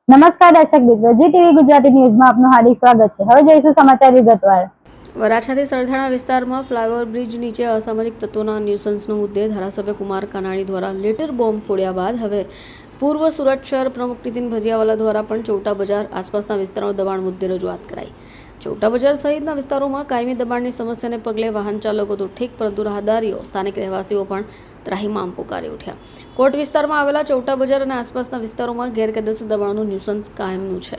નમસ્કાર દર્શક મિત્રો, જી ટીવી ગુજરાતી ન્યૂઝમાં આપનું હાર્દિક સ્વાગત છે। હવે જોઈશું સમાચાર વિગતવાર। વરાછાથી સરથાણા વિસ્તારમાં ફ્લાયઓવર બ્રિજ નીચે અસામાજિક તત્વોના ન્યુસન્સનો મુદ્દે ધારાસભ્ય કુમાર કાનાણી દ્વારા લેટર બોમ્બ ફોડ્યા બાદ હવે પૂર્વ સુરત શહેર પ્રમુખ નીતિન ભજીયાવાલા દ્વારા પણ ચૌટા બજાર આસપાસના વિસ્તારોમાં દબાણ મુદ્દે રજૂઆત કરાઈ। ચૌટા બજાર સહિતના વિસ્તારોમાં કાયમી દબાણની સમસ્યાને પગલે વાહન ચાલકો તો ઠીક, પરંતુ રાહદારીઓ, સ્થાનિક રહેવાસીઓ પણ ત્રાહિમામ પુકારી ઉઠ્યા। કોટ વિસ્તારમાં આવેલા ચૌટા બજાર અને આસપાસના વિસ્તારોમાં ગેરકાયદેસર દબાણોનું ન્યુસન્સ કાયમનું છે।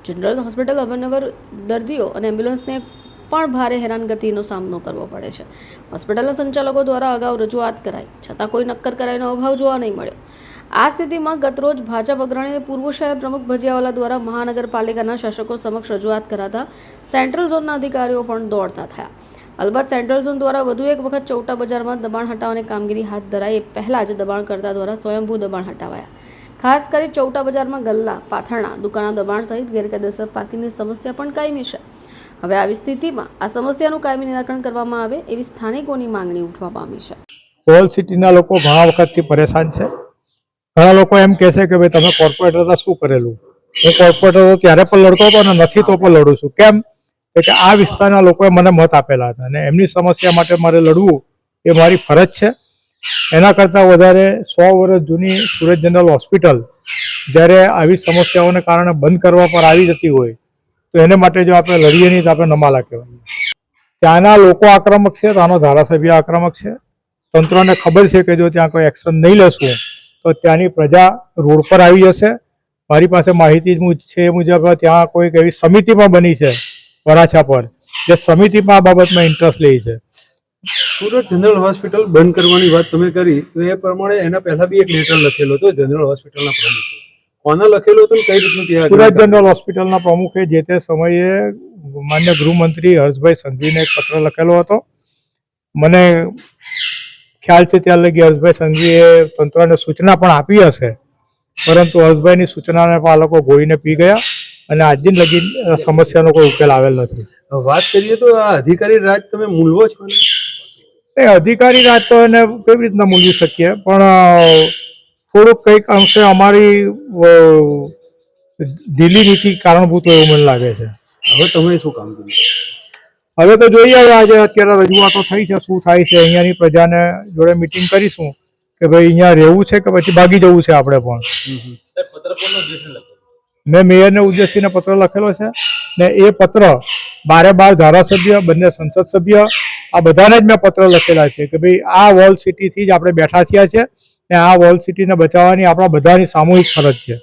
જનરલ હોસ્પિટલ અવારનવાર દર્દીઓ અને એમ્બ્યુલન્સને પણ ભારે હેરાનગતિનો સામનો કરવો પડે છે। હોસ્પિટલના સંચાલકો દ્વારા અગાઉ રજૂઆત કરાઈ, છતાં કોઈ નક્કર કરાઈનો અભાવ જોવા નહીં મળ્યો। આ સ્થિતિમાં ગતરોજ ભાજપ અગ્રણી પૂર્વ શહેર પ્રમુખ ભજીયાવાલા દ્વારા મહાનગરપાલિકાના શાસકો સમક્ષ રજૂઆત કરાતા સેન્ટ્રલ ઝોનના અધિકારીઓ પણ દોડતા થયા। અલબત્ત સેન્ટ્રલ ઝોન દ્વારા વધુ એક વખત ચૌટા બજારમાં દબાણ હટાવવાની કામગીરી હાથ ધરાઈ એ પહેલાં જ દબાણકર્તા દ્વારા સ્વયંભૂ દબાણ હટાવાયા। ખાસ કરી ચૌટા બજારમાં ગલ્લા, પાથરણા, દુકાનના દબાણ સહિત ગેરકાયદેસર પાર્કિંગની સમસ્યા પણ કાયમી છે। હવે આવી સ્થિતિમાં આ સમસ્યાનું કાયમી નિરાકરણ કરવામાં આવે એવી સ્થાનિકોની માંગણી ઉઠવા પામી છે। ઓલ સિટીના લોકો ઘણા વખતથી પરેશાન છે। ઘણા લોકો એમ કહે છે કે ભાઈ તમે કોર્પોરેટર હતા, શું કરેલું? હું કોર્પોરેટર ત્યારે પણ લડતો હતો અને નથી તો પણ લડું છું। કેમ કે આ વિસ્તારના લોકોએ મને મત આપેલા હતા અને એમની સમસ્યા માટે મારે લડવું એ મારી ફરજ છે। એના કરતાં વધારે 100 વર્ષ જૂની સુરત જનરલ હોસ્પિટલ જ્યારે આવી સમસ્યાઓને કારણે બંધ કરવા પર આવી જતી હોય તો એને માટે જો આપણે લડીએ નહીં તો આપણે નમાલા કહેવાય। ત્યાંના લોકો આક્રમક છે, ત્યાંનો ધારાસભ્ય આક્રમક છે। તંત્રને ખબર છે કે જો ત્યાં કોઈ એક્શન નહીં લેશું તો ત્યાંની પ્રજા રોડ પર આવી જશે। મારી પાસે માહિતી છે એ મુજબ ત્યાં કોઈક એવી સમિતિ પણ બની છે વરાછા પર, જે સમિતિ પણ આ બાબતમાં ઇન્ટરેસ્ટ લે છે। સુરત જનરલ હોસ્પિટલ બંધ કરવાની વાત તમે કરી તો એ પ્રમાણે એના પહેલા બી એક લેટર લખેલો હતો જનરલ હોસ્પિટલના પ્રમુખે। કોને લખેલો હતો ને કઈ રીતનું ત્યાં? સુરત જનરલ હોસ્પિટલના પ્રમુખે જે તે સમયે માન્ય ગૃહમંત્રી હર્ષભાઈ સંઘવીને એક પત્ર લખેલો હતો। મને ખ્યાલ છે ત્યાં લગી હર્ષભાઈ સંઘવીએ તંત્રને સૂચના પણ આપી હશે, પરંતુ હર્ષભાઈની સૂચનાને પણ આ લોકો ગોળીને પી ગયા અને આજની લગી સમસ્યાનો કોઈ ઉકેલ આવેલ નથી। વાત કરીએ તો આ અધિકારી રાજ તમે મૂલવો છો ને? એ અધિકારી રાજ તો એને કેવી રીતના મૂલવી શકીએ, પણ થોડુંક કંઈક અંશે અમારી ઢીલી નીતિ કારણભૂત એવું મને લાગે છે। હવે તમે શું કામ કર્યું? હવે તો જોઈએ, આજે અત્યારે રજૂઆતો થઈ છે, શું થાય છે। અહીંયાની પ્રજાને જોડે મિટિંગ કરીશું કે ભાઈ અહીંયા રહેવું છે કે પછી ભાગી જવું છે આપણે પણ। મેં મેયરને ઉદ્દેશીને પત્ર લખેલો છે ને એ પત્ર 12 ધારાસભ્ય, બંને સંસદ સભ્ય, આ બધાને જ મેં પત્ર લખેલા છે કે ભાઈ આ વોલ સિટીથી જ આપણે બેઠા થયા છે ને આ વોલ સિટીને બચાવવાની આપણા બધાની સામૂહિક ફરજ છે।